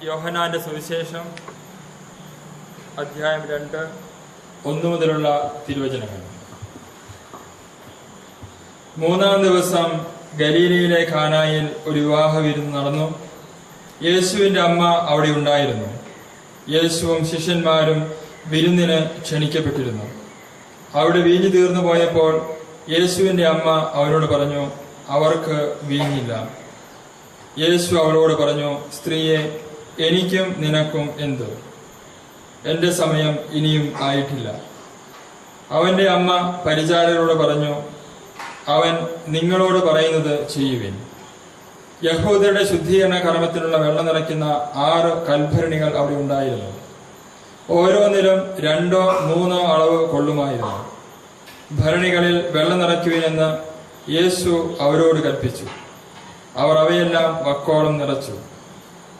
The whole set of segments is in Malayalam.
യോഹന്നാന്റെ സുവിശേഷം അധ്യായം 2 1 മുതലുള്ള തിരുവചനങ്ങൾ. 3-ാം ദിവസം ഗലീലയിലെ കാനായിൽ ഒരു വിവാഹ വിരുന്ന് നടന്നു. യേശുവിന്റെ അമ്മ അവിടെ ഉണ്ടായിരുന്നു. യേശുവും ശിഷ്യന്മാരും വിരുന്നിന് ക്ഷണിക്കപ്പെട്ടിരുന്നു. അവിടെ വീഞ്ഞു തീർന്നു പോയപ്പോൾ യേശുവിന്റെ അമ്മ അവരോട് പറഞ്ഞു, അവർക്ക് വീഞ്ഞില്ല. യേശു അവളോട് പറഞ്ഞു, സ്ത്രീയെ, എനിക്കും നിനക്കും എന്ത്? എന്റെ സമയം ഇനിയും ആയിട്ടില്ല. അവന്റെ അമ്മ പരിചാരകരോട് പറഞ്ഞു, അവൻ നിങ്ങളോട് പറയുന്നത് ചെയ്യുവിൻ. യഹൂദരുടെ ശുദ്ധീകരണ കർമ്മത്തിനുള്ള വെള്ളം നിറയ്ക്കുന്ന 6 കൽഭരണികൾ അവിടെ ഉണ്ടായിരുന്നു. ഓരോന്നിലും 2-3 അളവ് കൊള്ളുമായിരുന്നു. ഭരണികളിൽ വെള്ളം നിറയ്ക്കുവിനെന്ന് യേശു അവരോട് കൽപ്പിച്ചു. അവർ അവയെല്ലാം വക്കോളം നിറച്ചു.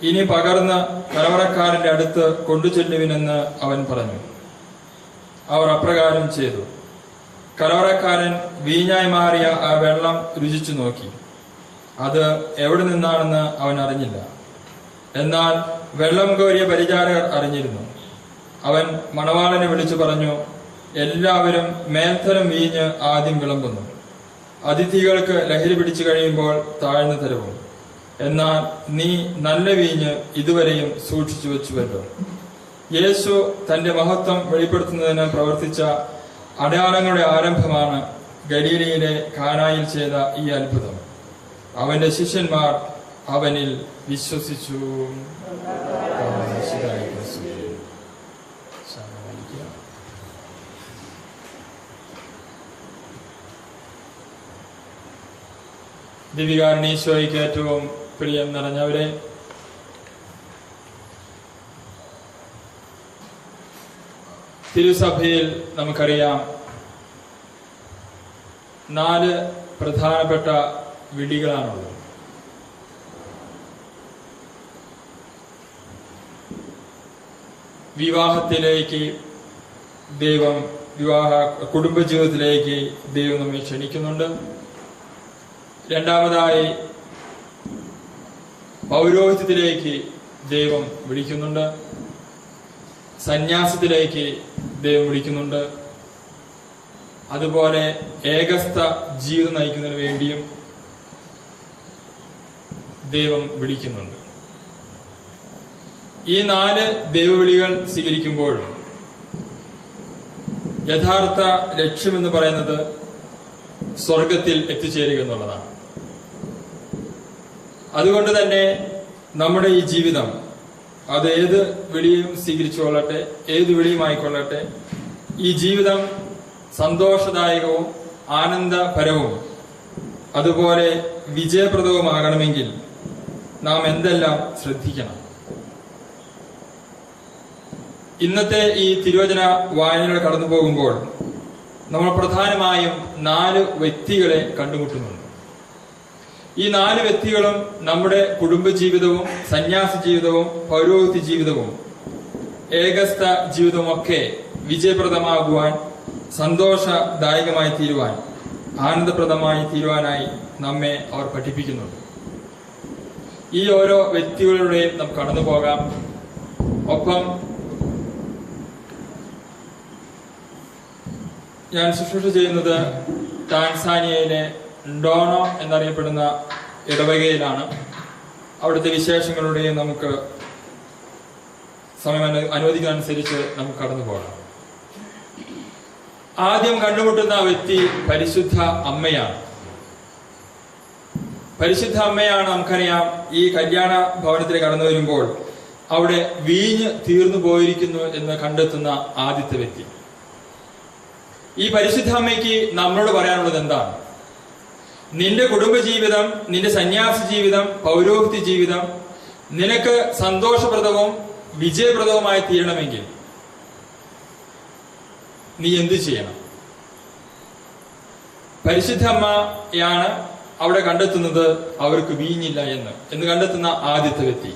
ഇനി പകർന്ന് കലവറക്കാരന്റെ അടുത്ത് കൊണ്ടുചെല്ലുവിനെന്ന് അവൻ പറഞ്ഞു. അവർ അപ്രകാരം ചെയ്തു. കലവറക്കാരൻ വീഞ്ഞായി മാറിയ ആ വെള്ളം രുചിച്ചു നോക്കി. അത് എവിടെ നിന്നാണെന്ന് അവൻ അറിഞ്ഞില്ല. എന്നാൽ വെള്ളം കോരിയ പരിചാരകർ അറിഞ്ഞിരുന്നു. അവൻ മണവാളനെ വിളിച്ചു പറഞ്ഞു, എല്ലാവരും മേൽത്തരം വീഞ്ഞ് ആദ്യം വിളമ്പുന്നു, അതിഥികൾക്ക് ലഹരി പിടിച്ചു കഴിയുമ്പോൾ താഴ്ന്നു തരവും. എന്നാൽ നീ നല്ല വീഞ്ഞ് ഇതുവരെയും സൂക്ഷിച്ചു വെച്ചുവല്ലോ. യേശു തന്റെ മഹത്വം വെളിപ്പെടുത്തുന്നതിന് പ്രവർത്തിച്ച അടയാളങ്ങളുടെ ആരംഭമാണ് ഗലീലയിലെ കാനായിൽ ചെയ്ത ഈ അത്ഭുതം. അവന്റെ ശിഷ്യന്മാർ അവനിൽ വിശ്വസിച്ചു. ദിവികാരണീശോയ്ക്ക് ഏറ്റവും പ്രിയം നിറഞ്ഞവരെ, തിരുസഭയിൽ നമുക്കറിയാം 4 പ്രധാനപ്പെട്ട വിളികളാണുള്ളത്. വിവാഹത്തിലേക്ക് ദൈവം, കുടുംബജീവിതത്തിലേക്ക് ദൈവം നമ്മെ ക്ഷണിക്കുന്നുണ്ട്. രണ്ടാമതായി പൗരോഹിത്യത്തിലേക്ക് ദൈവം വിളിക്കുന്നുണ്ട്. സന്യാസത്തിലേക്ക് ദൈവം വിളിക്കുന്നുണ്ട്. അതുപോലെ ഏകസ്ഥ ജീവിതം നയിക്കുന്നതിന് വേണ്ടിയും ദൈവം വിളിക്കുന്നുണ്ട്. ഈ 4 ദൈവവിളികൾ സ്വീകരിക്കുമ്പോൾ യഥാർത്ഥ ലക്ഷ്യമെന്ന് പറയുന്നത് സ്വർഗത്തിൽ എത്തിച്ചേരുക എന്നുള്ളതാണ്. അതുകൊണ്ട് തന്നെ നമ്മുടെ ഈ ജീവിതം, അത് ഏത് വിളിയും സ്വീകരിച്ചുകൊള്ളട്ടെ, ഏത് വിളിയുമായിക്കൊള്ളട്ടെ, ഈ ജീവിതം സന്തോഷദായകവും ആനന്ദപരവും അതുപോലെ വിജയപ്രദവുമാകണമെങ്കിൽ നാം എന്തെല്ലാം ശ്രദ്ധിക്കണം? ഇന്നത്തെ ഈ തിരുവചന വായനകൾ കടന്നു പോകുമ്പോൾ നമ്മൾ പ്രധാനമായും 4 വ്യക്തികളെ കണ്ടുമുട്ടുന്നുണ്ട്. ഈ 4 വ്യക്തികളും നമ്മുടെ കുടുംബജീവിതവും സന്യാസ ജീവിതവും പൗരോഹിത്യ ജീവിതവും ഏകസ്ഥ ജീവിതവും ഒക്കെ വിജയപ്രദമാകുവാൻ, സന്തോഷദായകമായി തീരുവാൻ, ആനന്ദപ്രദമായി തീരുവാനായി നമ്മെ അവർ പഠിപ്പിക്കുന്നുണ്ട്. ഈ ഓരോ വ്യക്തികളുടെയും നമുക്ക് കടന്നു പോകാം. ഒപ്പം ഞാൻ ശുശ്രൂഷ ചെയ്യുന്നത് ടാൻസാനിയയിലെ ഡോണോ എന്നറിയപ്പെടുന്ന ഇടവകയിലാണ്. അവിടുത്തെ വിശേഷങ്ങളുടെയും നമുക്ക് സമയം അനുവദിക്കുന്നതനുസരിച്ച് നമുക്ക് കടന്നു പോകാം. ആദ്യം കണ്ടുമുട്ടുന്ന വ്യക്തി പരിശുദ്ധ അമ്മയാണ്. പരിശുദ്ധ അമ്മയാണ്, നമുക്കറിയാം, ഈ കല്യാണ ഭവനത്തിലേക്ക് കടന്നു വരുമ്പോൾ അവിടെ വീഞ്ഞ് തീർന്നു പോയിരിക്കുന്നു എന്ന് കണ്ടെത്തുന്ന ആദ്യത്തെ വ്യക്തി. ഈ പരിശുദ്ധ അമ്മയ്ക്ക് നമ്മളോട് പറയാനുള്ളത് എന്താണ്? നിന്റെ കുടുംബജീവിതം, നിന്റെ സന്യാസ ജീവിതം, പൗരോഹിത്യ ജീവിതം നിനക്ക് സന്തോഷപ്രദവും വിജയപ്രദവുമായി തീരണമെങ്കിൽ നീ എന്തു ചെയ്യണം? പരിശുദ്ധ അമ്മയാണ് അവിടെ കണ്ടെത്തുന്നത് അവർക്ക് വീഞ്ഞില്ല എന്ന് കണ്ടെത്തുന്ന ആദ്യത്തെ വ്യക്തി.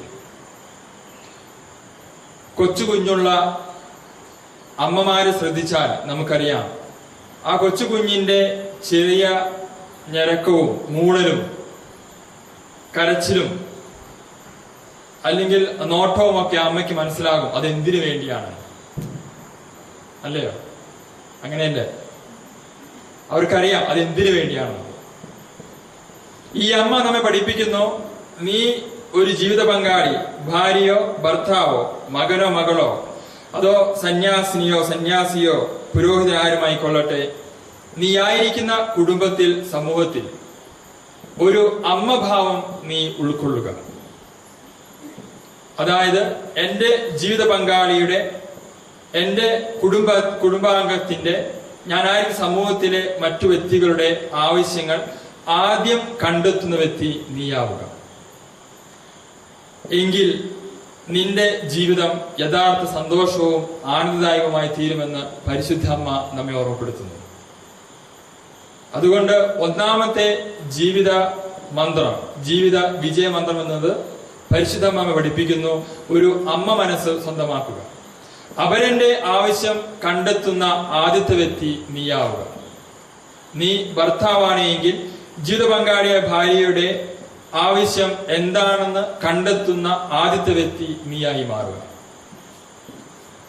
കൊച്ചു കുഞ്ഞുള്ള അമ്മമാരെ ശ്രദ്ധിച്ചാൽ നമുക്കറിയാം, ആ കൊച്ചു കുഞ്ഞിന്റെ ചെറിയ ഞരക്കവും മൂളലും കരച്ചിലും അല്ലെങ്കിൽ നോട്ടവും ഒക്കെ അമ്മയ്ക്ക് മനസ്സിലാകും അതെന്തിനു വേണ്ടിയാണ്, അല്ലയോ? അങ്ങനെയല്ലേ? അവർക്കറിയാം അതെന്തിനു വേണ്ടിയാണ്. ഈ അമ്മ നമ്മെ പഠിപ്പിക്കുന്നു, നീ ഒരു ജീവിത പങ്കാളി, ഭാര്യയോ ഭർത്താവോ മകനോ മകളോ അതോ സന്യാസിനിയോ സന്യാസിയോ പുരോഹിതനാരുമായിക്കൊള്ളട്ടെ, നീ ആയിരിക്കുന്ന കുടുംബത്തിൽ സമൂഹത്തിൽ ഒരു അമ്മഭാവം നീ ഉൾക്കൊള്ളുക. അതായത് എൻ്റെ ജീവിത പങ്കാളിയുടെ, എൻ്റെ കുടുംബാംഗത്തിന്റെ, ഞാനായിരിക്കും സമൂഹത്തിലെ മറ്റു വ്യക്തികളുടെ ആവശ്യങ്ങൾ ആദ്യം കണ്ടെത്തുന്ന വ്യക്തി നീയാവുക. എങ്കിൽ നിന്റെ ജീവിതം യഥാർത്ഥ സന്തോഷവും ആനന്ദദായകവുമായി തീരുമെന്ന് പരിശുദ്ധ അമ്മ നമ്മെ ഓർമ്മപ്പെടുത്തുന്നു. അതുകൊണ്ട് ഒന്നാമത്തെ ജീവിത മന്ത്രം, ജീവിത വിജയമന്ത്രം എന്നത് പരിശുദ്ധ അമ്മ പഠിപ്പിക്കുന്നു, ഒരു അമ്മ മനസ്സ് സ്വന്തമാക്കുക. അവരന്റെ ആവശ്യം കണ്ടെത്തുന്ന ആദ്യത്തെ വ്യക്തി നീയാവുക. നീ ഭർത്താവാണെങ്കിൽ ജീവിത പങ്കാളിയായ ഭാര്യയുടെ ആവശ്യം എന്താണെന്ന് കണ്ടെത്തുന്ന ആദ്യത്തെ വ്യക്തി നീയായി മാറുക.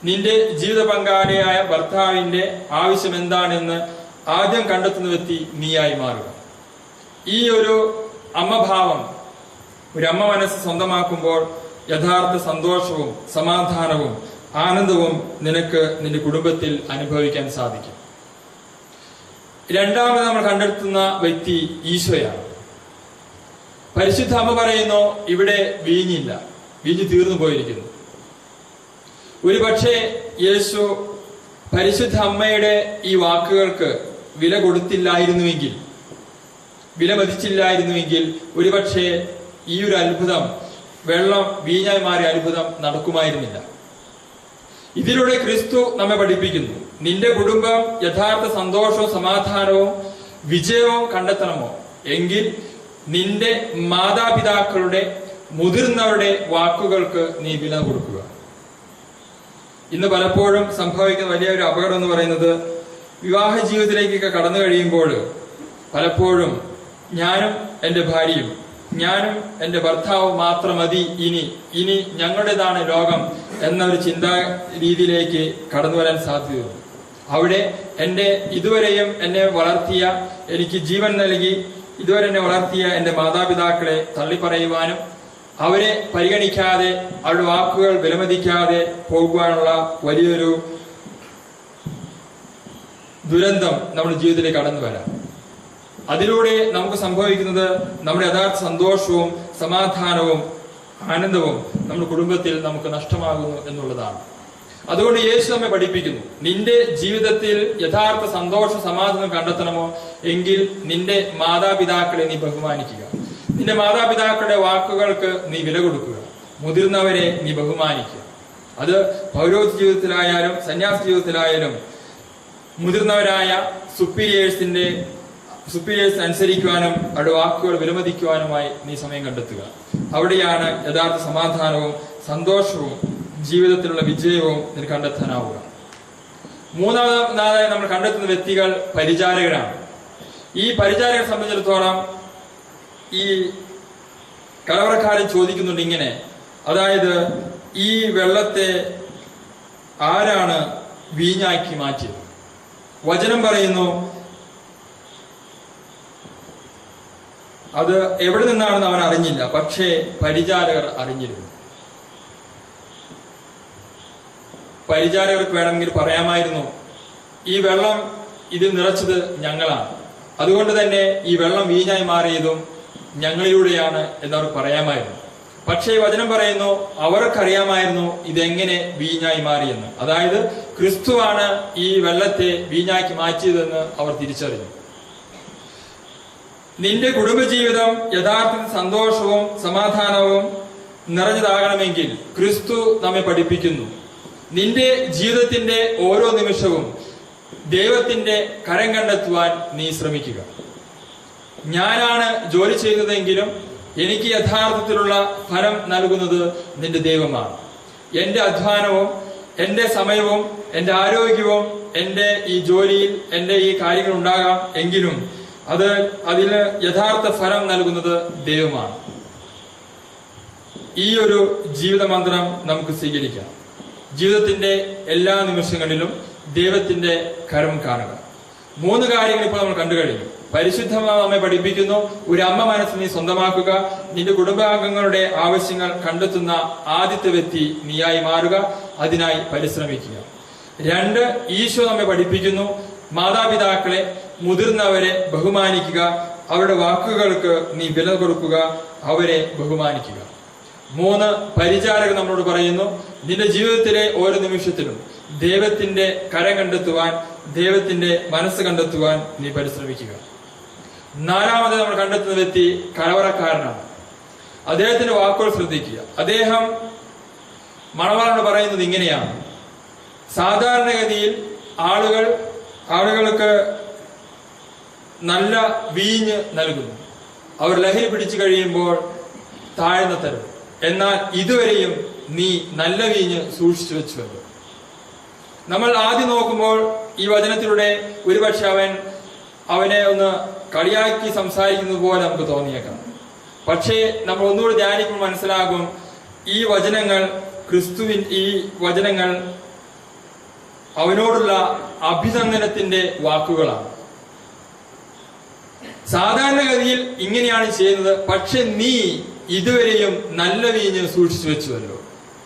നിന്റെ ജീവിത പങ്കാളിയായ ഭർത്താവിന്റെ ആവശ്യം എന്താണെന്ന് ആദ്യം കണ്ടെത്തുന്ന വ്യക്തി നീയായി മാറുക. ഈ ഒരു അമ്മഭാവം, ഒരു അമ്മ മനസ്സ് സ്വന്തമാക്കുമ്പോൾ യഥാർത്ഥ സന്തോഷവും സമാധാനവും ആനന്ദവും നിനക്ക് നിന്റെ കുടുംബത്തിൽ അനുഭവിക്കാൻ സാധിക്കും. രണ്ടാമത് നമ്മൾ കണ്ടെത്തുന്ന വ്യക്തി ഈശോയാണ്. പരിശുദ്ധ അമ്മ പറയുന്നു, ഇവിടെ വീഞ്ഞില്ല, വീഞ്ഞ് തീർന്നു പോയിരിക്കുന്നു. ഒരു പക്ഷേ യേശു പരിശുദ്ധ അമ്മയുടെ ഈ വാക്കുകൾക്ക് വില കൊടുത്തില്ലായിരുന്നുവെങ്കിൽ, വിലമതിച്ചില്ലായിരുന്നുവെങ്കിൽ ഒരുപക്ഷെ ഈ ഒരു അത്ഭുതം, വെള്ളം വീഞ്ഞായി മാറിയ അത്ഭുതം നടക്കുമായിരുന്നില്ല. ഇതിലൂടെ ക്രിസ്തു നമ്മെ പഠിപ്പിക്കുന്നു, നിന്റെ കുടുംബം യഥാർത്ഥ സന്തോഷവും സമാധാനവും വിജയവും കണ്ടെത്തണമോ എങ്കിൽ നിന്റെ മാതാപിതാക്കളുടെ, മുതിർന്നവരുടെ വാക്കുകൾക്ക് നീ വില കൊടുക്കുക. ഇന്ന് പലപ്പോഴും സംഭവിക്കുന്ന വലിയൊരു അപകടം എന്ന് പറയുന്നത്, വിവാഹ ജീവിതത്തിലേക്കൊക്കെ കടന്നു കഴിയുമ്പോൾ പലപ്പോഴും ഞാനും എൻ്റെ ഭാര്യയും, ഞാനും എൻ്റെ ഭർത്താവും മാത്രം മതി, ഇനി ഞങ്ങളുടേതാണ് ലോകം എന്നൊരു ചിന്താ രീതിയിലേക്ക് കടന്നു വരാൻ സാധ്യതയുണ്ട്. അവിടെ ഇതുവരെയും എന്നെ വളർത്തിയ, എനിക്ക് ജീവൻ നൽകി ഇതുവരെ എന്നെ വളർത്തിയ എൻ്റെ മാതാപിതാക്കളെ തള്ളിപ്പറയുവാനും അവരെ പരിഗണിക്കാതെ, അവരുടെ വാക്കുകൾ വിലമതിക്കാതെ പോകുവാനുള്ള വലിയൊരു ദുരന്തം നമ്മുടെ ജീവിതത്തിലേക്ക് കടന്നു വരാം. അതിലൂടെ നമുക്ക് സംഭവിക്കുന്നത് നമ്മുടെ യഥാർത്ഥ സന്തോഷവും സമാധാനവും ആനന്ദവും നമ്മുടെ കുടുംബത്തിൽ നമുക്ക് നഷ്ടമാകുന്നു എന്നുള്ളതാണ്. അതുകൊണ്ട് യേശു നമ്മെ പഠിപ്പിക്കുന്നു, നിന്റെ ജീവിതത്തിൽ യഥാർത്ഥ സന്തോഷ സമാധാനം കണ്ടെത്തണമോ എങ്കിൽ നിന്റെ മാതാപിതാക്കളെ നീ ബഹുമാനിക്കുക. നിന്റെ മാതാപിതാക്കളുടെ വാക്കുകൾക്ക് നീ വില കൊടുക്കുക. മുതിർന്നവരെ നീ ബഹുമാനിക്കുക. അത് പൗരോഹിത്യ ജീവിതത്തിലായാലും സന്യാസ ജീവിതത്തിലായാലും മുതിർന്നവരായ സുപ്പീരിയേഴ്സ് അനുസരിക്കുവാനും അവരുടെ വാക്കുകൾ വിലമതിക്കുവാനുമായി നീ സമയം കണ്ടെത്തുക. അവിടെയാണ് യഥാർത്ഥ സമാധാനവും സന്തോഷവും ജീവിതത്തിലുള്ള വിജയവും നിനക്ക് കണ്ടെത്താനാവുക. മൂന്നാമതായി നമ്മൾ കണ്ടെത്തുന്ന വ്യക്തികൾ പരിചാരകരാണ്. ഈ പരിചാരകരെ സംബന്ധിച്ചിടത്തോളം ഈ കലവറക്കാരൻ ചോദിക്കുന്നുണ്ട് ഇങ്ങനെ, അതായത് ഈ വെള്ളത്തെ ആരാണ് വീഞ്ഞാക്കി മാറ്റിയത്? വചനം പറയുന്നു, അത് എവിടെ നിന്നാണെന്ന് അവൻ അറിഞ്ഞില്ല, പക്ഷേ പരിചാരകർ അറിഞ്ഞിരുന്നു. പരിചാരകർക്ക് വേണമെങ്കിൽ പറയാമായിരുന്നു, ഈ വെള്ളം ഇതിൽ നിറച്ചത് ഞങ്ങളാണ്, അതുകൊണ്ട് തന്നെ ഈ വെള്ളം വീഞ്ഞായി മാറിയതും ഞങ്ങളിലൂടെയാണ് എന്നവർ പറയാമായിരുന്നു. പക്ഷേ വചനം പറയുന്നു, അവർക്കറിയാമായിരുന്നു ഇതെങ്ങനെ വീഞ്ഞായി മാറിയെന്ന്. അതായത് ക്രിസ്തുവാണ് ഈ വെള്ളത്തെ വീഞ്ഞാക്കി മാറ്റിയതെന്ന് അവർ തിരിച്ചറിഞ്ഞു. നിന്റെ കുടുംബജീവിതം യഥാർത്ഥ സന്തോഷവും സമാധാനവും നിറഞ്ഞതാകണമെങ്കിൽ ക്രിസ്തു നമ്മെ പഠിപ്പിക്കുന്നു, നിന്റെ ജീവിതത്തിന്റെ ഓരോ നിമിഷവും ദൈവത്തിന്റെ കരം കണ്ടെത്തുവാൻ നീ ശ്രമിക്കുക. ഞാനാണ് ജോലി ചെയ്യുന്നതെങ്കിലും എനിക്ക് യഥാർത്ഥത്തിലുള്ള ഫലം നൽകുന്നത് നിന്റെ ദൈവമാണ്. എന്റെ അധ്വാനവും എന്റെ സമയവും എന്റെ ആരോഗ്യവും എന്റെ ഈ ജോലിയിൽ എന്റെ ഈ കാര്യങ്ങൾ ഉണ്ടാകാം എങ്കിലും അതിന് യഥാർത്ഥ ഫലം നൽകുന്നത് ദൈവമാണ്. ഈ ഒരു ജീവിത മന്ത്രം നമുക്ക് സ്വീകരിക്കാം. ജീവിതത്തിന്റെ എല്ലാ നിമിഷങ്ങളിലും ദൈവത്തിന്റെ കരം കാണുക. 3 കാര്യങ്ങൾ ഇപ്പോൾ നമ്മൾ കണ്ടു കഴിഞ്ഞു. പരിശുദ്ധമാവ് നമ്മെ പഠിപ്പിക്കുന്നു, ഒരു അമ്മ മനസ്സ് നീ സ്വന്തമാക്കുക, നിന്റെ കുടുംബാംഗങ്ങളുടെ ആവശ്യങ്ങൾ കണ്ടെത്തുന്ന ആദ്യത്തെ വ്യക്തി നീയായി മാറുക, അതിനായി പരിശ്രമിക്കുക. 2, ഈശോ നമ്മെ പഠിപ്പിക്കുന്നു, മാതാപിതാക്കളെ, മുതിർന്നവരെ ബഹുമാനിക്കുക, അവരുടെ വാക്കുകൾക്ക് നീ വില കൊടുക്കുക, അവരെ ബഹുമാനിക്കുക. 3, പരിചാരകൻ നമ്മളോട് പറയുന്നു, നിന്റെ ജീവിതത്തിലെ ഓരോ നിമിഷത്തിലും ദൈവത്തിന്റെ കരം കണ്ടെത്തുവാൻ, ദൈവത്തിന്റെ മനസ്സ് കണ്ടെത്തുവാൻ നീ പരിശ്രമിക്കുക. 4ാമത് നമ്മൾ കണ്ടെത്തുന്ന വ്യക്തി കലവറക്കാരനാണ്. അദ്ദേഹത്തിന്റെ വാക്കുകൾ ശ്രദ്ധിക്കുക. അദ്ദേഹം മണവാളനോട് പറയുന്നത് ഇങ്ങനെയാണ്: സാധാരണഗതിയിൽ ആളുകൾക്ക് നല്ല വീഞ്ഞ് നൽകുന്നു, അവർ ലഹരി പിടിച്ചു കഴിയുമ്പോൾ താഴ്ന്ന തരും. എന്നാൽ ഇതുവരെയും നീ നല്ല വീഞ്ഞ് സൂക്ഷിച്ചു വെച്ചുവല്ലോ. നമ്മൾ ആദ്യം നോക്കുമ്പോൾ ഈ വചനത്തിലൂടെ ഒരുപക്ഷെ അവനെ ഒന്ന് കളിയാക്കി സംസാരിക്കുന്നത് പോലെ നമുക്ക് തോന്നിയേക്കാം. പക്ഷേ നമ്മൾ ഒന്നുകൂടി ധ്യാനിക്കുമ്പോൾ മനസ്സിലാകും, ഈ വചനങ്ങൾ അവനോടുള്ള അഭിനന്ദനത്തിന്റെ വാക്കുകളാണ്. സാധാരണഗതിയിൽ ഇങ്ങനെയാണ് ചെയ്യുന്നത്, പക്ഷെ നീ ഇതുവരെയും നല്ല വീഞ്ഞ് സൂക്ഷിച്ചു വെച്ചുവല്ലോ,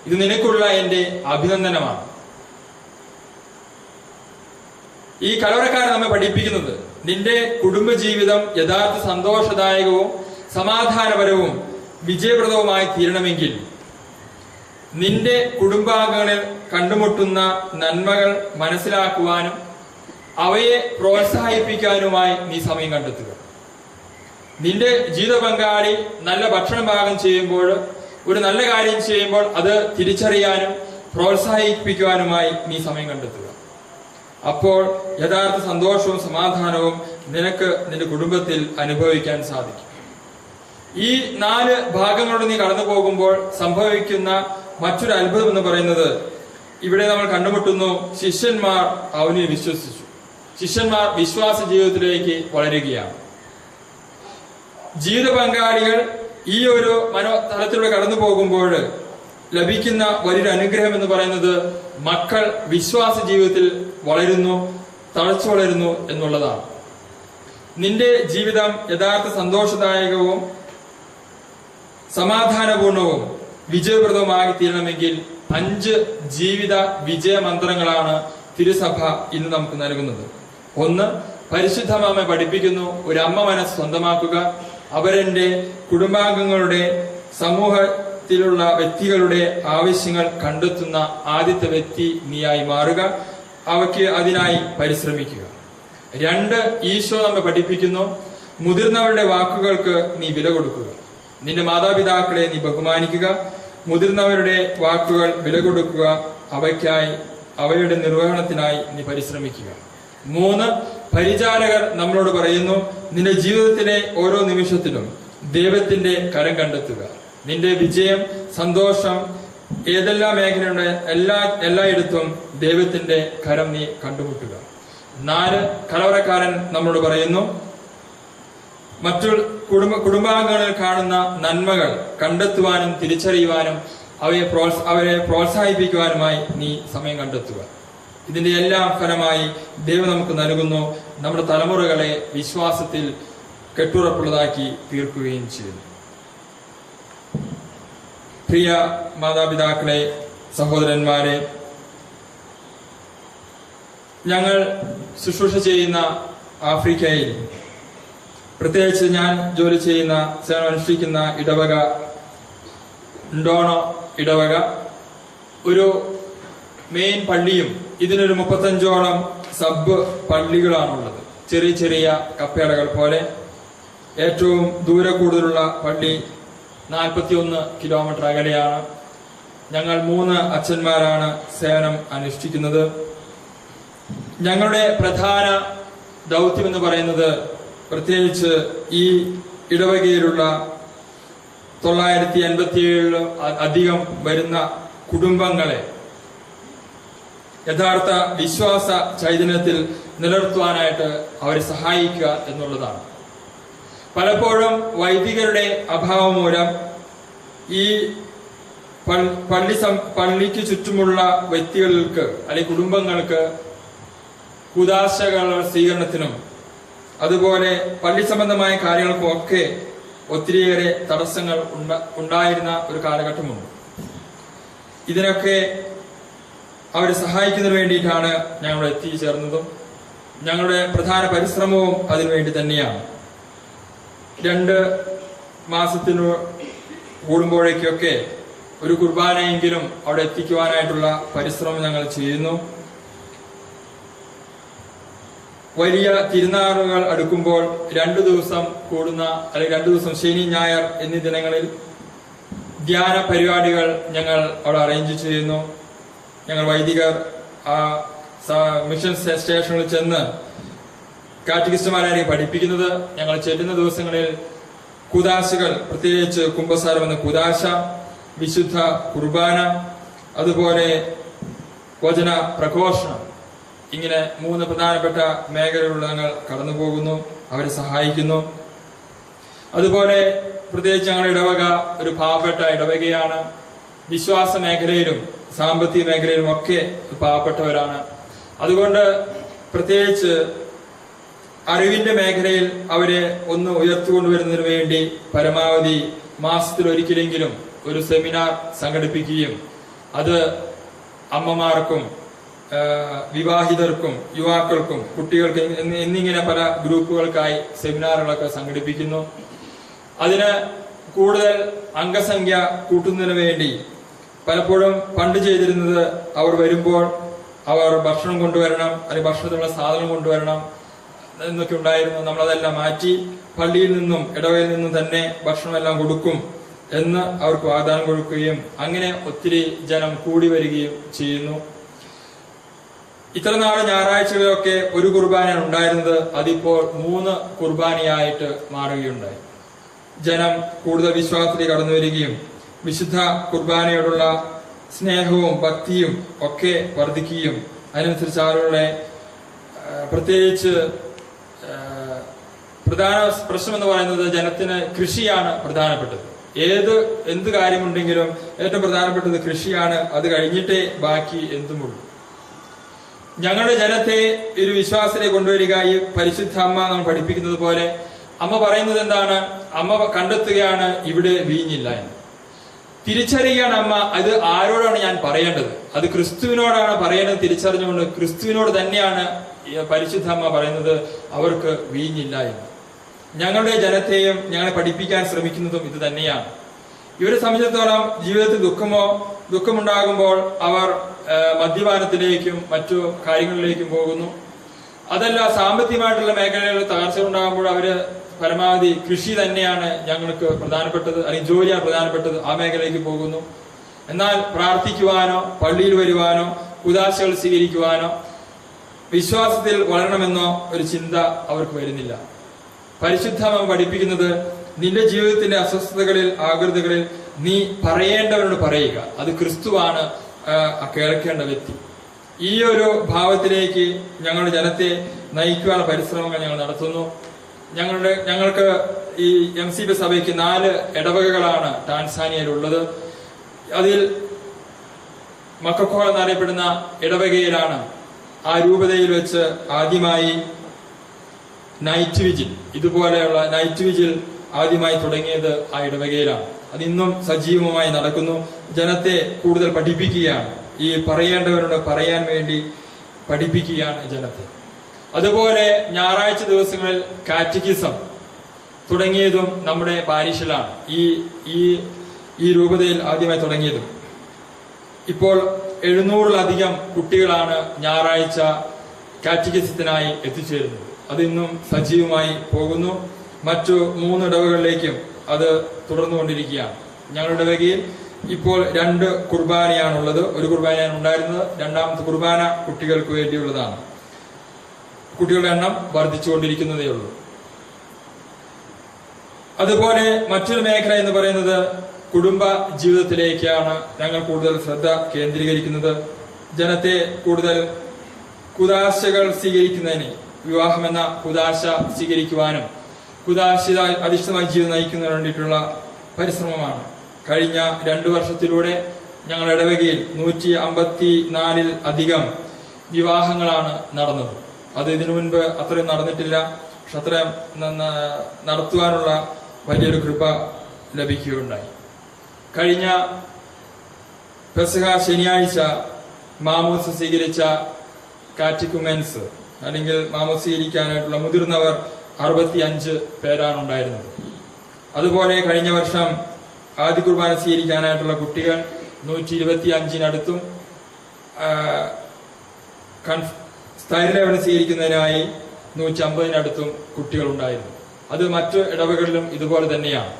ഇത് നിനക്കുള്ള എന്റെ അഭിനന്ദനമാണ്. ഈ കലവറക്കാരൻ നമ്മെ പഠിപ്പിക്കുന്നത്, നിന്റെ കുടുംബജീവിതം യഥാർത്ഥ സന്തോഷദായകവും സമാധാനപരവും വിജയപ്രദവുമായി തീരണമെങ്കിൽ നിന്റെ കുടുംബാംഗങ്ങളിൽ കണ്ടുമുട്ടുന്ന നന്മകൾ മനസ്സിലാക്കുവാനും അവയെ പ്രോത്സാഹിപ്പിക്കാനുമായി നീ സമയം കണ്ടെത്തുക. നിന്റെ ജീവിത പങ്കാളി നല്ല ഭക്ഷണം പാകം ചെയ്യുമ്പോൾ, ഒരു നല്ല കാര്യം ചെയ്യുമ്പോൾ അത് തിരിച്ചറിയാനും പ്രോത്സാഹിപ്പിക്കുവാനുമായി നീ സമയം കണ്ടെത്തുക. അപ്പോൾ യഥാർത്ഥ സന്തോഷവും സമാധാനവും നിനക്ക് നിന്റെ കുടുംബത്തിൽ അനുഭവിക്കാൻ സാധിക്കും. ഈ 4 ഭാഗങ്ങളോട് നീ കടന്നു പോകുമ്പോൾ സംഭവിക്കുന്ന മറ്റൊരു അത്ഭുതം എന്ന് പറയുന്നത്, ഇവിടെ നമ്മൾ കണ്ടുമുട്ടുന്നു, ശിഷ്യന്മാർ അവനിൽ വിശ്വസിച്ചു. ശിഷ്യന്മാർ വിശ്വാസ ജീവിതത്തിലേക്ക് വളരുകയാണ്. ജീവിത പങ്കാളികൾ ഈ ഒരു മനോതലത്തിലൂടെ കടന്നു പോകുമ്പോൾ ലഭിക്കുന്ന വലിയൊരു അനുഗ്രഹം എന്ന് പറയുന്നത്, മക്കൾ വിശ്വാസ ജീവിതത്തിൽ വളരുന്നു, തഴച്ചു വളരുന്നു എന്നുള്ളതാണ്. നിന്റെ ജീവിതം യഥാർത്ഥ സന്തോഷദായകവും സമാധാനപൂർണവും വിജയപ്രദവുമായി തീരണമെങ്കിൽ 5 ജീവിത വിജയ മന്ത്രങ്ങളാണ് തിരുസഭ ഇന്ന് നമുക്ക് നൽകുന്നത്. 1, പരിശുദ്ധമാമ പഠിപ്പിക്കുന്നു, ഒരു അമ്മ മനസ്സ് സ്വന്തമാക്കുക, അവരുടെ കുടുംബാംഗങ്ങളുടെ സമൂഹത്തിലുള്ള വ്യക്തികളുടെ ആവശ്യങ്ങൾ കണ്ടെത്തുന്ന ആദ്യത്തെ വ്യക്തി നീയായി മാറുക, അവയ്ക്ക് അതിനായി പരിശ്രമിക്കുക. 2, ഈശോ നമ്മെ പഠിപ്പിക്കുന്നു, മുതിർന്നവരുടെ വാക്കുകൾക്ക് നീ വില കൊടുക്കുക, നിന്റെ മാതാപിതാക്കളെ നീ ബഹുമാനിക്കുക, മുതിർന്നവരുടെ വാക്കുകൾ വില കൊടുക്കുക, അവയുടെ നിർവഹണത്തിനായി നീ പരിശ്രമിക്കുക. 3, പരിചാരകർ നമ്മളോട് പറയുന്നു, നിന്റെ ജീവിതത്തിലെ ഓരോ നിമിഷത്തിലും ദൈവത്തിന്റെ കരം കണ്ടെത്തുക, നിന്റെ വിജയം, സന്തോഷം ഏതെല്ലാം മേഖലയുടെ എല്ലായിടത്തും ദൈവത്തിന്റെ കരം നീ കണ്ടുമുട്ടുക. 4, കലവറക്കാരൻ നമ്മളോട് പറയുന്നു, കുടുംബാംഗങ്ങളിൽ കാണുന്ന നന്മകൾ കണ്ടെത്തുവാനും തിരിച്ചറിയുവാനും അവരെ പ്രോത്സാഹിപ്പിക്കുവാനുമായി നീ സമയം കണ്ടെത്തുക. ഇതിന്റെ എല്ലാം ഫലമായി ദൈവം നമുക്ക് നൽകുന്നു, നമ്മുടെ തലമുറകളെ വിശ്വാസത്തിൽ കെട്ടുറപ്പുള്ളതാക്കി തീർക്കുകയും ചെയ്യുന്നു. പ്രിയ മാതാപിതാക്കളെ, സഹോദരന്മാരെ, ഞങ്ങൾ ശുശ്രൂഷ ചെയ്യുന്ന ആഫ്രിക്കയിൽ, പ്രത്യേകിച്ച് ഞാൻ ജോലി ചെയ്യുന്ന, സേവനം അനുഷ്ഠിക്കുന്ന ഇടവക, ഡോണോ ഇടവക, ഒരു മെയിൻ പള്ളിയും ഇതിനൊരു 35ഓളം സബ് പള്ളികളാണുള്ളത്. ചെറിയ ചെറിയ കപ്പേടകൾ പോലെ. ഏറ്റവും ദൂരെ കൂടുതലുള്ള പള്ളി 41 കിലോമീറ്റർ അകലെയാണ്. ഞങ്ങൾ 3 അച്ഛന്മാരാണ് സേവനം അനുഷ്ഠിക്കുന്നത്. ഞങ്ങളുടെ പ്രധാന ദൗത്യം എന്ന് പറയുന്നത്, പ്രത്യേകിച്ച് ഈ ഇടവകയിലുള്ള 987 അധികം വരുന്ന കുടുംബങ്ങളെ യഥാർത്ഥ വിശ്വാസ ചൈതന്യത്തിൽ നിലനിർത്തുവാനായിട്ട് അവരെ സഹായിക്കുക എന്നുള്ളതാണ്. പലപ്പോഴും വൈദികരുടെ അഭാവം മൂലം ഈ പള്ളിക്ക് ചുറ്റുമുള്ള വ്യക്തികൾക്ക് അല്ലെങ്കിൽ കുടുംബങ്ങൾക്ക് കൂദാശകളുടെ സ്വീകരണത്തിനും അതുപോലെ പള്ളി സംബന്ധമായ കാര്യങ്ങൾക്കും ഒക്കെ ഒത്തിരിയേറെ തടസ്സങ്ങൾ ഉണ്ടായിരുന്ന ഒരു കാലഘട്ടമുണ്ട്. ഇതിനൊക്കെ അവരെ സഹായിക്കുന്നതിന് വേണ്ടിയിട്ടാണ് ഞങ്ങൾ എത്തിച്ചേർന്നതും ഞങ്ങളുടെ പ്രധാന പരിശ്രമവും അതിനുവേണ്ടി തന്നെയാണ്. 2 മാസത്തിനു കൂടുമ്പോഴേക്കൊക്കെ ഒരു കുർബാനയെങ്കിലും അവിടെ എത്തിക്കുവാനായിട്ടുള്ള പരിശ്രമം ഞങ്ങൾ ചെയ്യുന്നു. വലിയ തിരുനാളുകൾ അടുക്കുമ്പോൾ 2 ദിവസം കൂടുന്ന അല്ലെങ്കിൽ 2 ദിവസം ശനി ഞായർ എന്നീ ദിനങ്ങളിൽ ധ്യാന പരിപാടികൾ ഞങ്ങൾ അവിടെ അറേഞ്ച് ചെയ്യുന്നു. ഞങ്ങൾ വൈദികർ മിഷൻ സ്റ്റേഷനിൽ ചെന്ന് കാറ്റഗിസ്റ്റുമാരായിരിക്കും പഠിപ്പിക്കുന്നത്. ഞങ്ങൾ ചെല്ലുന്ന ദിവസങ്ങളിൽ കുദാശകൾ, പ്രത്യേകിച്ച് കുംഭസാരം എന്ന കുദാശ, വിശുദ്ധ കുർബാന, അതുപോലെ വചന പ്രഘോഷണം, ഇങ്ങനെ 3 പ്രധാനപ്പെട്ട മേഖലകളിലൂടെ ഞങ്ങൾ കടന്നു പോകുന്നു, അവരെ സഹായിക്കുന്നു. അതുപോലെ പ്രത്യേകിച്ച് ഞങ്ങളുടെ ഇടവക ഒരു പാവപ്പെട്ട ഇടവകയാണ്. വിശ്വാസ മേഖലയിലും സാമ്പത്തിക മേഖലയിലും ഒക്കെ പാവപ്പെട്ടവരാണ്. അതുകൊണ്ട് പ്രത്യേകിച്ച് അറിവിന്റെ മേഖലയിൽ അവരെ ഒന്ന് ഉയർത്തിക്കൊണ്ടുവരുന്നതിന് വേണ്ടി പരമാവധി മാസത്തിലൊരിക്കലെങ്കിലും ഒരു സെമിനാർ സംഘടിപ്പിക്കുകയും അത് അമ്മമാർക്കും വിവാഹിതർക്കും യുവാക്കൾക്കും കുട്ടികൾക്കും എന്നിങ്ങനെ പല ഗ്രൂപ്പുകൾക്കായി സെമിനാറുകളൊക്കെ സംഘടിപ്പിക്കുന്നു. അതിന് കൂടുതൽ അംഗസംഖ്യ കൂട്ടുന്നതിന് വേണ്ടി പലപ്പോഴും പണ്ട് ചെയ്തിരുന്നത് അവർ വരുമ്പോൾ അവർ ഭക്ഷണം കൊണ്ടുവരണം അല്ലെങ്കിൽ ഭക്ഷണത്തിനുള്ള സാധനം കൊണ്ടുവരണം എന്നൊക്കെ ഉണ്ടായിരുന്നു. നമ്മളതെല്ലാം മാറ്റി പള്ളിയിൽ നിന്നും ഇടവയിൽ നിന്നും തന്നെ ഭക്ഷണമെല്ലാം കൊടുക്കും എന്ന് അവർക്ക് വാഗ്ദാനം കൊടുക്കുകയും അങ്ങനെ ഒത്തിരി ജനം കൂടി വരികയും ചെയ്യുന്നു. ഇത്ര നാള് ഞായറാഴ്ചകളിലൊക്കെ ഒരു കുർബാനയാണ് ഉണ്ടായിരുന്നത്. അതിപ്പോൾ 3 കുർബാനയായിട്ട് മാറുകയുണ്ടായി. ജനം കൂടുതൽ വിശ്വാസത്തിലേക്ക് കടന്നു വരികയും വിശുദ്ധ കുർബാനയോടുള്ള സ്നേഹവും ഭക്തിയും ഒക്കെ വർദ്ധിക്കുകയും അതിനനുസരിച്ച് ആളുകളെ പ്രത്യേകിച്ച് പ്രധാന പ്രശ്നം എന്ന് പറയുന്നത് ജനത്തിന് കൃഷിയാണ് പ്രധാനപ്പെട്ടത്. എന്ത് കാര്യമുണ്ടെങ്കിലും ഏറ്റവും പ്രധാനപ്പെട്ടത് കൃഷിയാണ്. അത് കഴിഞ്ഞിട്ടേ ബാക്കി എന്തുമുള്ളൂ. ഞങ്ങളുടെ ജനത്തെ ഒരു വിശ്വാസത്തിലേക്ക് കൊണ്ടുവരിക ഈ പരിശുദ്ധ അമ്മ നമ്മൾ പഠിപ്പിക്കുന്നത് പോലെ അമ്മ പറയുന്നത് എന്താണ്? അമ്മ കണ്ടെത്തുകയാണ് ഇവിടെ വീഞ്ഞില്ല എന്ന്. തിരിച്ചറിയുകയാണ് അമ്മ. അത് ആരോടാണ് ഞാൻ പറയേണ്ടത്? അത് ക്രിസ്തുവിനോടാണ് പറയേണ്ടത്. തിരിച്ചറിഞ്ഞുകൊണ്ട് ക്രിസ്തുവിനോട് തന്നെയാണ് പരിശുദ്ധ അമ്മ പറയുന്നത് അവർക്ക് വീഞ്ഞില്ല എന്ന്. ഞങ്ങളുടെ ജനത്തെയും ഞങ്ങളെ പഠിപ്പിക്കാൻ ശ്രമിക്കുന്നതും ഇത് തന്നെയാണ്. ഇവരെ സംബന്ധിച്ചിടത്തോളം ജീവിതത്തിൽ ദുഃഖമുണ്ടാകുമ്പോൾ അവർ മദ്യപാനത്തിലേക്കും മറ്റു കാര്യങ്ങളിലേക്കും പോകുന്നു. അതല്ല, സാമ്പത്തികമായിട്ടുള്ള മേഖലകളിൽ തകർച്ച ഉണ്ടാകുമ്പോൾ അവര് പരമാവധി കൃഷി തന്നെയാണ് ഞങ്ങൾക്ക് പ്രധാനപ്പെട്ടത്, അല്ലെങ്കിൽ ജോലിയാണ് പ്രധാനപ്പെട്ടത്, ആ മേഖലയിലേക്ക് പോകുന്നു. എന്നാൽ പ്രാർത്ഥിക്കുവാനോ പള്ളിയിൽ വരുവാനോ കുദാശകൾ സ്വീകരിക്കുവാനോ വിശ്വാസത്തിൽ വളരണമെന്നോ ഒരു ചിന്ത അവർക്ക് വരുന്നില്ല. പരിശുദ്ധമ പഠിപ്പിക്കുന്നത് നിന്റെ ജീവിതത്തിന്റെ അസ്വസ്ഥതകളിൽ ആകൃതികളിൽ നീ പറയേണ്ടവരോട് പറയുക. അത് ക്രിസ്തുവാണ് കേൾക്കേണ്ട വ്യക്തി. ഈ ഒരു ഭാവത്തിലേക്ക് ഞങ്ങളുടെ ജനത്തെ നയിക്കുവാനുള്ള പരിശ്രമങ്ങൾ ഞങ്ങൾ നടത്തുന്നു. ഞങ്ങൾക്ക് ഈ MCB സഭയ്ക്ക് 4 ഇടവകകളാണ് ടാൻസാനിയയിലുള്ളത്. അതിൽ മക്കക്കോൾ എന്നറിയപ്പെടുന്ന ഇടവകയിലാണ് ആ രൂപതയിൽ വെച്ച് ആദ്യമായി നൈറ്റ് വിജിൽ, ഇതുപോലെയുള്ള നൈറ്റ് വിജിൽ ആദ്യമായി തുടങ്ങിയത് ആ ഇടവകയിലാണ്. അതിന്നും സജീവമായി നടക്കുന്നു. ജനത്തെ കൂടുതൽ പഠിപ്പിക്കുകയാണ്. ഈ പറയേണ്ടവരോട് പറയാൻ വേണ്ടി പഠിപ്പിക്കുകയാണ് ജനത്തെ. അതുപോലെ ഞായറാഴ്ച ദിവസങ്ങളിൽ കാറ്റഗിസം തുടങ്ങിയതും നമ്മുടെ പാരീഷിലാണ്. ഈ രൂപതയിൽ ആദ്യമായി തുടങ്ങിയതും. ഇപ്പോൾ 700-ലധികം കുട്ടികളാണ് ഞായറാഴ്ച കാറ്റഗിസത്തിനായി എത്തിച്ചേരുന്നത്. അതിന്നും സജീവമായി പോകുന്നു. മറ്റു 3 ഇടവകളിലേക്കും അത് തുടർന്നുകൊണ്ടിരിക്കുകയാണ്. ഞങ്ങളുടെ ഇടവകയിൽ ഇപ്പോൾ 2 കുർബാനയാണുള്ളത്. ഒരു കുർബാനയാണ് ഉണ്ടായിരുന്നത്. 2ാമത്തെ കുർബാന കുട്ടികൾക്ക് വേണ്ടിയുള്ളതാണ്. കുട്ടികളുടെ എണ്ണം വർദ്ധിച്ചുകൊണ്ടിരിക്കുന്നതേ ഉള്ളൂ. അതുപോലെ മറ്റൊരു മേഖല എന്ന് പറയുന്നത് കുടുംബ ജീവിതത്തിലേക്കാണ് ഞങ്ങൾ കൂടുതൽ ശ്രദ്ധ കേന്ദ്രീകരിക്കുന്നത്. ജനത്തെ കൂടുതൽ കുദാശകൾ സ്വീകരിക്കുന്നതിന്, വിവാഹം എന്ന കുദാശ സ്വീകരിക്കുവാനും കുദാശ അധിഷ്ഠിതമായ ജീവിതം നയിക്കുന്നതിന് വേണ്ടിയിട്ടുള്ള പരിശ്രമമാണ്. കഴിഞ്ഞ 2 വർഷത്തിലൂടെ ഞങ്ങളുടെ ഇടവകയിൽ 154 അധികം വിവാഹങ്ങളാണ് നടന്നത്. അത് ഇതിനു മുൻപ് അത്രയും നടന്നിട്ടില്ല. പക്ഷെ അത്രയും നടത്തുവാനുള്ള വലിയൊരു കൃപ ലഭിക്കുകയുണ്ടായി. കഴിഞ്ഞ പെസഹ ശനിയാഴ്ച മാമോസ് സ്വീകരിച്ച കാറ്റക്കുമെൻസ് അല്ലെങ്കിൽ മാമോസ് സ്വീകരിക്കാനായിട്ടുള്ള മുതിർന്നവർ 65 പേരാണ് ഉണ്ടായിരുന്നത്. അതുപോലെ കഴിഞ്ഞ വർഷം ആദ്യ കുർബാന സ്വീകരിക്കാനായിട്ടുള്ള കുട്ടികൾ 125-നടുത്തും സ്ഥൈര്യലേപനം സ്വീകരിക്കുന്നതിനായി 150-നടുത്തും കുട്ടികൾ ഉണ്ടായിരുന്നു. അത് മറ്റു ഇടവകളിലും ഇതുപോലെ തന്നെയാണ്.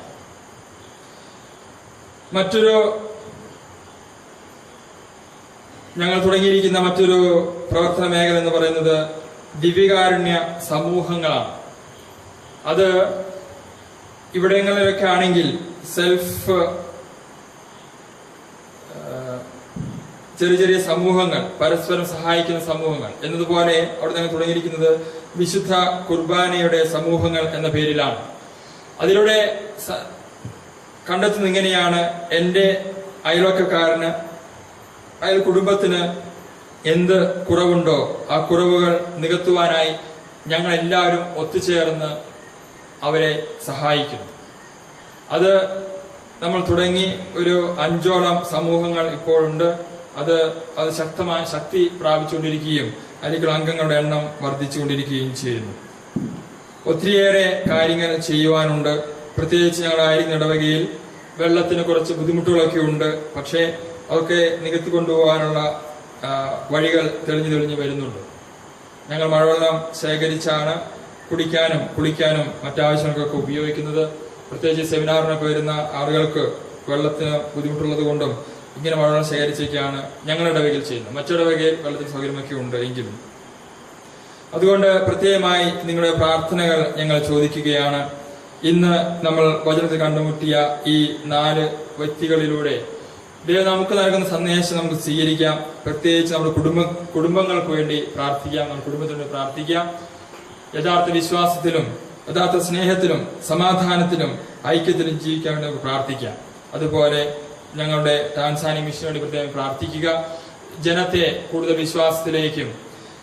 ഞങ്ങൾ തുടങ്ങിയിരിക്കുന്ന മറ്റൊരു പ്രവർത്തന മേഖല എന്ന് പറയുന്നത് ദിവ്യകാരുണ്യ സമൂഹങ്ങളാണ്. അത് ഇവിടങ്ങളിലൊക്കെ ആണെങ്കിൽ ചെറിയ സമൂഹങ്ങൾ, പരസ്പരം സഹായിക്കുന്ന സമൂഹങ്ങൾ എന്നതുപോലെ അവിടെ ഞങ്ങൾ തുടങ്ങിയിരിക്കുന്നത് വിശുദ്ധ കുർബാനയുടെ സമൂഹങ്ങൾ എന്ന പേരിലാണ്. അതിലൂടെ കണ്ടെത്തുന്നത് ഇങ്ങനെയാണ്: എൻ്റെ അയൽവക്കക്കാരന്, അയൽ കുടുംബത്തിന് എന്ത് കുറവുണ്ടോ ആ കുറവുകൾ നികത്തുവാനായി ഞങ്ങൾ എല്ലാവരും ഒത്തുചേർന്ന് അവരെ സഹായിക്കുന്നു. അത് നമ്മൾ തുടങ്ങി ഒരു 5ഓളം സമൂഹങ്ങൾ ഇപ്പോഴുണ്ട്. അത് ശക്തി പ്രാപിച്ചുകൊണ്ടിരിക്കുകയും അതിലേക്കുള്ള അംഗങ്ങളുടെ എണ്ണം വർദ്ധിച്ചുകൊണ്ടിരിക്കുകയും ചെയ്യുന്നു. ഒത്തിരിയേറെ കാര്യങ്ങൾ ചെയ്യുവാനുണ്ട്. പ്രത്യേകിച്ച് ഞങ്ങളായിരിക്കുന്ന ഇടവകയിൽ വെള്ളത്തിന് കുറച്ച് ബുദ്ധിമുട്ടുകളൊക്കെ ഉണ്ട്. പക്ഷേ അതൊക്കെ നികത്തി കൊണ്ടുപോകാനുള്ള വഴികൾ തെളിഞ്ഞു വരുന്നുണ്ട്. ഞങ്ങൾ മഴവെള്ളം ശേഖരിച്ചാണ് കുടിക്കാനും കുളിക്കാനും മറ്റാവശ്യങ്ങൾക്കൊക്കെ ഉപയോഗിക്കുന്നത്. പ്രത്യേകിച്ച് സെമിനാറിനൊക്കെ വരുന്ന ആളുകൾക്ക് വെള്ളത്തിന് ബുദ്ധിമുട്ടുള്ളത് കൊണ്ടും ഇങ്ങനെ മഴവെള്ളം ശേഖരിച്ചൊക്കെയാണ് ഞങ്ങളുടെ ഇടവകയിൽ ചെയ്യുന്നത്. മറ്റിടവകയിൽ വെള്ളത്തിന് സൗകര്യമൊക്കെ ഉണ്ട് എങ്കിലും. അതുകൊണ്ട് പ്രത്യേകമായി നിങ്ങളുടെ പ്രാർത്ഥനകൾ ഞങ്ങൾ ചോദിക്കുകയാണ്. ഇന്ന് നമ്മൾ വചനത്തിൽ കണ്ടുമുട്ടിയ ഈ 4 വ്യക്തികളിലൂടെ ദൈവം നമുക്ക് നൽകുന്ന സന്ദേശം നമുക്ക് സ്വീകരിക്കാം. പ്രത്യേകിച്ച് നമ്മുടെ കുടുംബങ്ങൾക്ക് വേണ്ടി പ്രാർത്ഥിക്കാം, നമ്മുടെ കുടുംബത്തിന് വേണ്ടി പ്രാർത്ഥിക്കാം. യഥാർത്ഥ വിശ്വാസത്തിലും യഥാർത്ഥ സ്നേഹത്തിലും സമാധാനത്തിലും ഐക്യത്തിലും ജീവിക്കാൻ വേണ്ടി നമുക്ക് പ്രാർത്ഥിക്കാം. അതുപോലെ ഞങ്ങളുടെ ടാൻസാനിയ മിഷന് വേണ്ടി പ്രത്യേകം പ്രാർത്ഥിക്കുക. ജനത്തെ കൂടുതൽ വിശ്വാസത്തിലേക്കും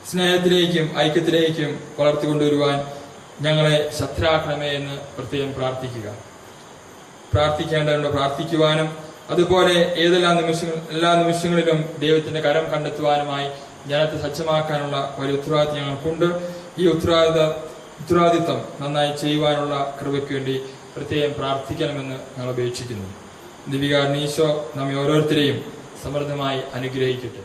സ്നേഹത്തിലേക്കും ഐക്യത്തിലേക്കും വളർത്തിക്കൊണ്ടുവരുവാൻ ഞങ്ങളെ ശക്തരാക്കണമേ എന്ന് പ്രത്യേകം പ്രാർത്ഥിക്കുക. പ്രാർത്ഥിക്കേണ്ടതുണ്ട്, പ്രാർത്ഥിക്കുവാനും അതുപോലെ എല്ലാ നിമിഷങ്ങളിലും ദൈവത്തിന്റെ കരം കണ്ടെത്തുവാനുമായി ജനത്തെ സജ്ജമാക്കാനുള്ള ഒരു ഉത്തരവാദിത്വം ഞങ്ങൾക്കുണ്ട്. ഈ ഉത്തരവാദിത്വം നന്നായി ചെയ്യുവാനുള്ള കൃപയ്ക്ക് വേണ്ടി പ്രത്യേകം പ്രാർത്ഥിക്കണമെന്ന് ഞങ്ങൾ അപേക്ഷിക്കുന്നു. ദിവികാരനീശോ നമ്മെ ഓരോരുത്തരെയും സമൃദ്ധമായി അനുഗ്രഹിക്കട്ടെ.